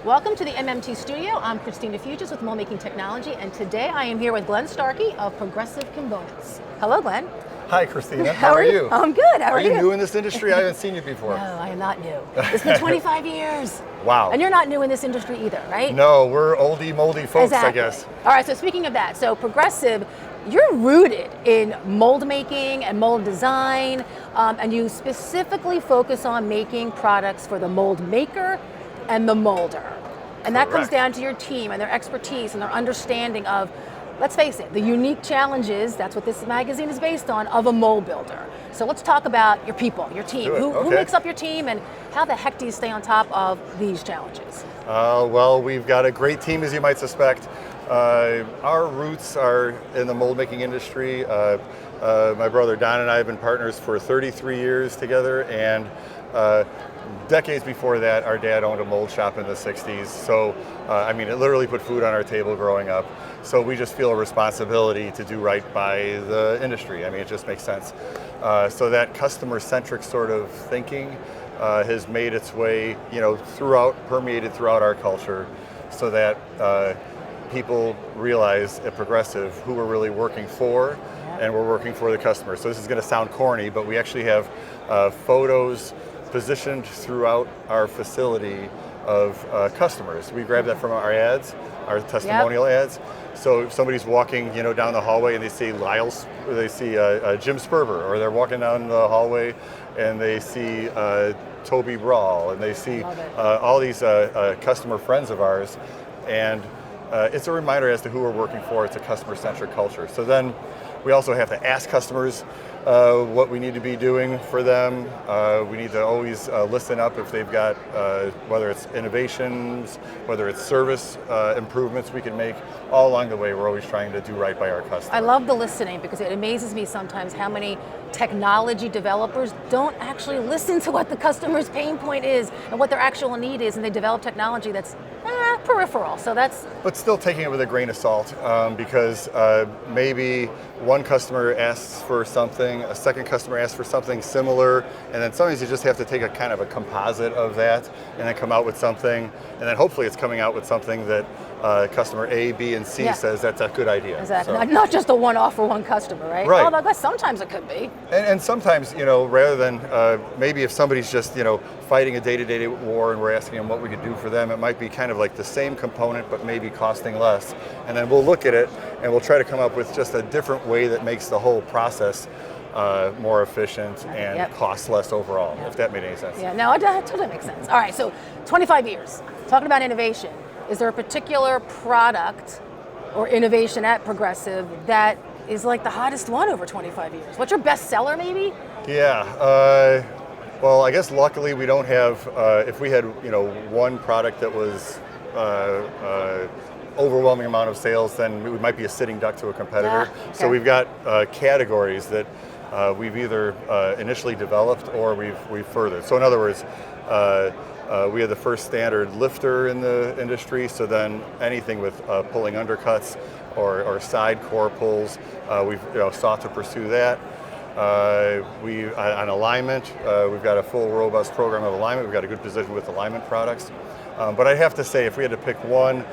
Welcome to the MMT studio. I'm Christina Fuges with MoldMaking Technology, and today I am here with Glenn Starkey of Progressive Components. Hello, Glenn. Hi, Christina. How are you? I'm good. How are you? Are you new in this industry? I haven't seen you before. No, I am not new. It's been 25 years. Wow. And you're not new in this industry either, right? No, we're oldie, moldy folks, Exactly. I guess. All right, so speaking of that, so Progressive, you're rooted in mold making and mold design, and you specifically focus on making products for the mold maker and the molder. And that comes Correct. down to your team and their expertise and their understanding of, let's face it, the unique challenges, that's what this magazine is based on, of a mold builder. So let's talk about your people, your team. Do it. Who Okay. makes up your team, and how the heck do you stay on top of these challenges? Well, we've got a great team, as you might suspect. Our roots are in the mold making industry. My brother Don and I have been partners for 33 years together, and decades before that, our dad owned a mold shop in the 60s. So, it literally put food on our table growing up. So we just feel a responsibility to do right by the industry. It just makes sense. So that customer-centric sort of thinking has made its way, permeated throughout our culture, so that people realize at Progressive who we're really working for, and we're working for the customer. So this is going to sound corny, but we actually have photos positioned throughout our facility of customers. We grab that from our ads, our testimonial ads. So if somebody's walking, down the hallway and they see Lyle's, or they see Jim Sperber, or they're walking down the hallway and they see Toby Brawl, and they see all these customer friends of ours, and it's a reminder as to who we're working for. It's a customer-centric culture. So then we also have to ask customers what we need to be doing for them. We need to always listen up if they've got, whether it's innovations, whether it's service improvements we can make. All along the way, we're always trying to do right by our customers. I love the listening, because it amazes me sometimes how many technology developers don't actually listen to what the customer's pain point is and what their actual need is, and they develop technology that's peripheral. So that's... But still taking it with a grain of salt, because maybe one customer asks for something, a second customer asks for something similar, and then sometimes you just have to take a kind of a composite of that and then come out with something, and then hopefully it's coming out with something that customer A, B, and C says that's a good idea. Exactly. So. Not just a one-off for one customer, right? Right. Although sometimes it could be. And sometimes, rather than maybe if somebody's just, fighting a day-to-day war and we're asking them what we could do for them, it might be kind of like the same component but maybe costing less. And then we'll look at it and we'll try to come up with just a different way that makes the whole process more efficient and cost less overall, if that made any sense. Yeah, no, it totally makes sense. All right, so 25 years, talking about innovation. Is there a particular product or innovation at Progressive that is like the hottest one over 25 years? What's your best seller, maybe? Yeah, well, I guess luckily we don't have, if we had, one product that was overwhelming amount of sales, then we might be a sitting duck to a competitor. Okay. So we've got categories that we've either initially developed or we've furthered. So in other words, we had the first standard lifter in the industry, so then anything with pulling undercuts or side core pulls, we've sought to pursue that. On alignment, we've got a full robust program of alignment. We've got a good position with alignment products. But I have to say, if we had to pick one,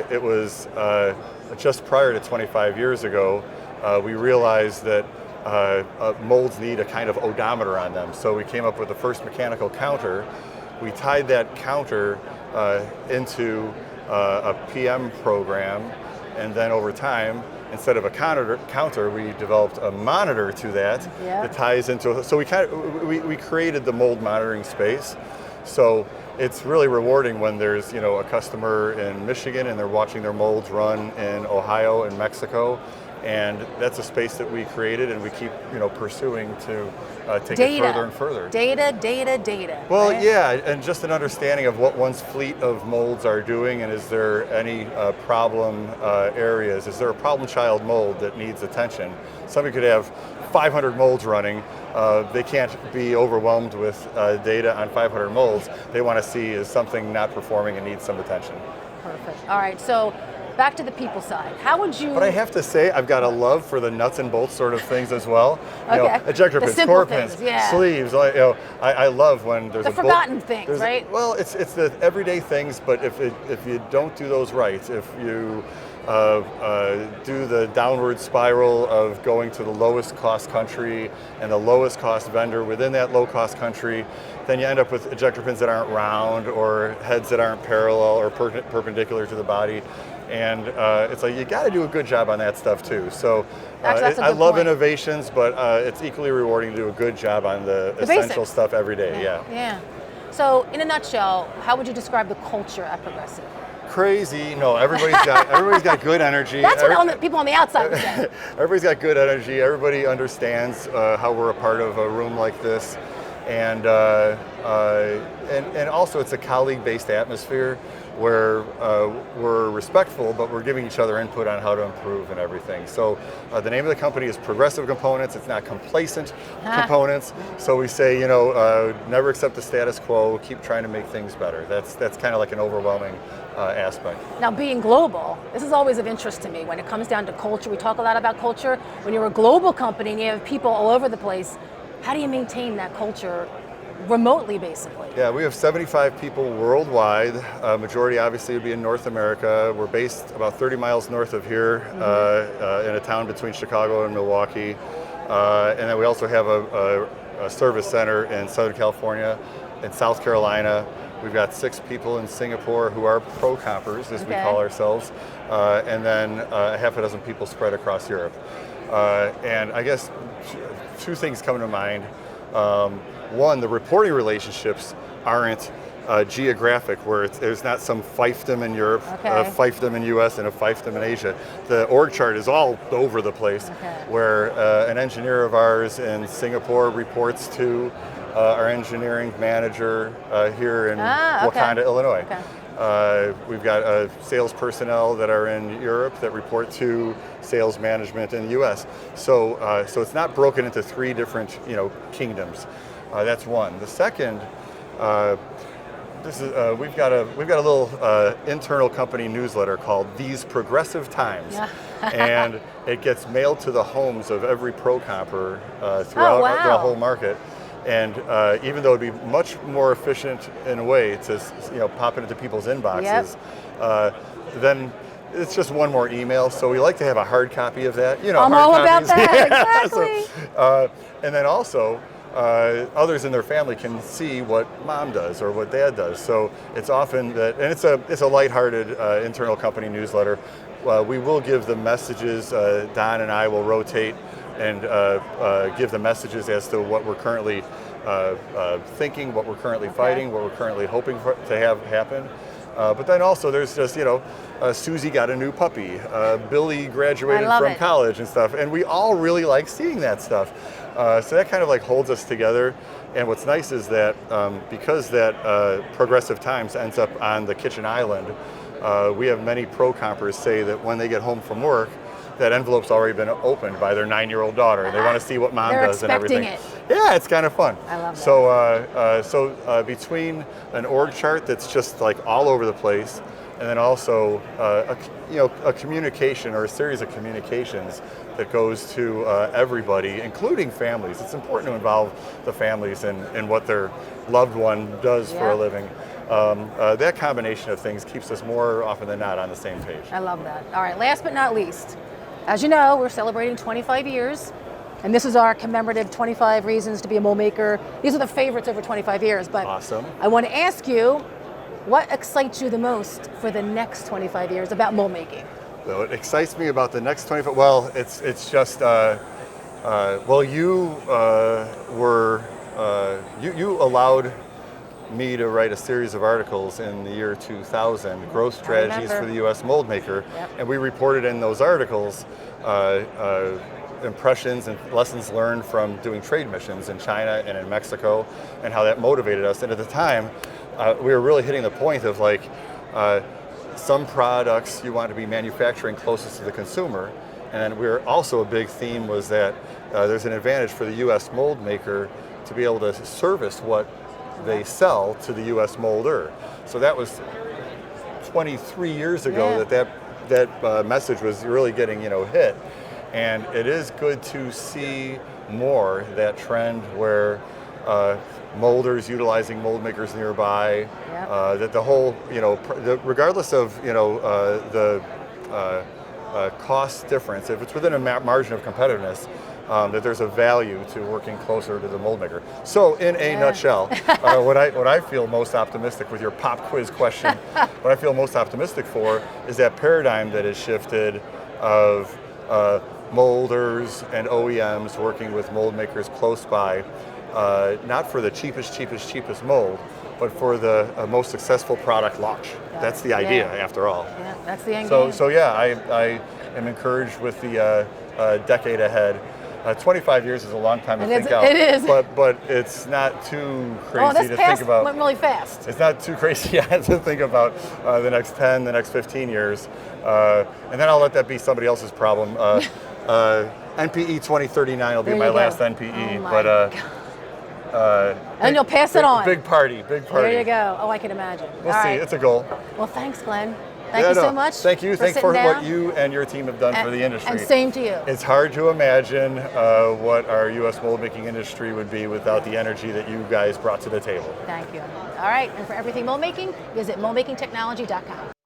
it was just prior to 25 years ago, we realized that molds need a kind of odometer on them. So we came up with the first mechanical counter. We tied that counter into a PM program, and then over time, instead of a counter, we developed a monitor to that that ties into. So we created the mold monitoring space. So it's really rewarding when there's a customer in Michigan and they're watching their molds run in Ohio and Mexico. And that's a space that we created, and we keep, pursuing to take it further and further. Data. Well, right? yeah, and just an understanding of what one's fleet of molds are doing, and is there any problem areas? Is there a problem child mold that needs attention? Somebody could have 500 molds running. They can't be overwhelmed with data on 500 molds. They want to see is something not performing and needs some attention. Perfect. All right, so back to the people side. How would you? But I have to say, I've got a love for the nuts and bolts sort of things as well. You Okay. know, ejector The pins, simple core things, pins, yeah. sleeves. I love when there's The a forgotten things, there's right? Well, it's the everyday things, but if you don't do those right, if you do the downward spiral of going to the lowest cost country and the lowest cost vendor within that low cost country, then you end up with ejector pins that aren't round or heads that aren't parallel or perpendicular to the body. And it's like you got to do a good job on that stuff too. So Actually, that's a I good love point. innovations, but it's equally rewarding to do a good job on the essential basics. stuff every day. Yeah. Yeah. So, in a nutshell, how would you describe the culture at Progressive? Crazy. No, everybody's got good energy. That's what people on the outside would say. Everybody's got good energy. Everybody understands how we're a part of a room like this, and also it's a colleague-based atmosphere where we're respectful, but we're giving each other input on how to improve and everything. So the name of the company is Progressive Components. It's not complacent components. So we say, never accept the status quo. Keep trying to make things better. That's kind of like an overwhelming aspect. Now, being global, this is always of interest to me. When it comes down to culture, we talk a lot about culture. When you're a global company and you have people all over the place, how do you maintain that culture remotely, basically? Yeah, we have 75 people worldwide. Majority obviously would be in North America. We're based about 30 miles north of here, in a town between Chicago and Milwaukee. And then we also have a service center in Southern California, in South Carolina. We've got 6 people in Singapore who are pro-compers, as we call ourselves, and then a half a dozen people spread across Europe. And I guess 2 things come to mind. One, the reporting relationships aren't geographic, where there's not some fiefdom in Europe, a fiefdom in US, and a fiefdom in Asia. The org chart is all over the place, where an engineer of ours in Singapore reports to our engineering manager here in Wakanda, Illinois. We've got sales personnel that are in Europe that report to sales management in the US. So it's not broken into 3 different kingdoms. That's one. The second, we've got a little internal company newsletter called These Progressive Times, and it gets mailed to the homes of every pro-comper throughout the whole market. And even though it'd be much more efficient in a way to pop it into people's inboxes, then it's just one more email. So we like to have a hard copy of that. I'm all about that. Exactly. So, and then also, others in their family can see what mom does or what dad does. So it's often that, and it's a lighthearted internal company newsletter. We will give the messages. Don and I will rotate and give the messages as to what we're currently thinking, what we're currently fighting, what we're currently hoping to have happen. But then also there's just, Susie got a new puppy, Billy graduated from college and stuff, and we all really like seeing that stuff. So that kind of like holds us together. And what's nice is that because that Progressive Times ends up on the kitchen island, we have many pro-compers say that when they get home from work, that envelope's already been opened by their 9-year-old daughter. They want to see what mom does and everything. It. Yeah, it's kind of fun. I love that. So between an org chart that's just like all over the place, and then also a communication or a series of communications that goes to everybody, including families. It's important to involve the families in what their loved one does for a living. That combination of things keeps us more often than not on the same page. I love that. All right, last but not least, as you know, we're celebrating 25 years, and this is our commemorative 25 reasons to be a mold maker. These are the favorites over 25 years, but awesome. I want to ask you, what excites you the most for the next 25 years about mold making? So it excites me about the next 25. Well, it's just you allowed me to write a series of articles in the year 2000, growth strategies for the U.S. mold maker, and we reported in those articles impressions and lessons learned from doing trade missions in China and in Mexico, and how that motivated us. And at the time, we were really hitting the point of like, some products you want to be manufacturing closest to the consumer, and we're also a big theme was that there's an advantage for the U.S. mold maker to be able to service what they sell to the U.S. molder. So that was 23 years ago that that message was really getting hit, and it is good to see more that trend where molders utilizing mold makers nearby. Yep. That the whole regardless of the cost difference, if it's within a margin of competitiveness, that there's a value to working closer to the mold maker. So in a nutshell, what I feel most optimistic with your pop quiz question, what I feel most optimistic for is that paradigm that has shifted of molders and OEMs working with mold makers close by, not for the cheapest mold, but for the most successful product launch. That's the idea, after all. Yeah, that's the end game. So yeah, I am encouraged with the decade ahead. 25 years is a long time to think out. It is. But it's not too crazy to think about. Went really fast. It's not too crazy to think about the next 10, the next 15 years. And then I'll let that be somebody else's problem. NPE 2039 will be my last NPE. And you'll pass it on. Big party. There you go. Oh, I can imagine. We'll see. It's a goal. Well, thanks, Glenn. Thank you so much. Thank you. Thanks for down. what you and your team have done for the industry. And same to you. It's hard to imagine what our U.S. mold making industry would be without the energy that you guys brought to the table. Thank you. All right. And for everything mold making, visit moldmakingtechnology.com.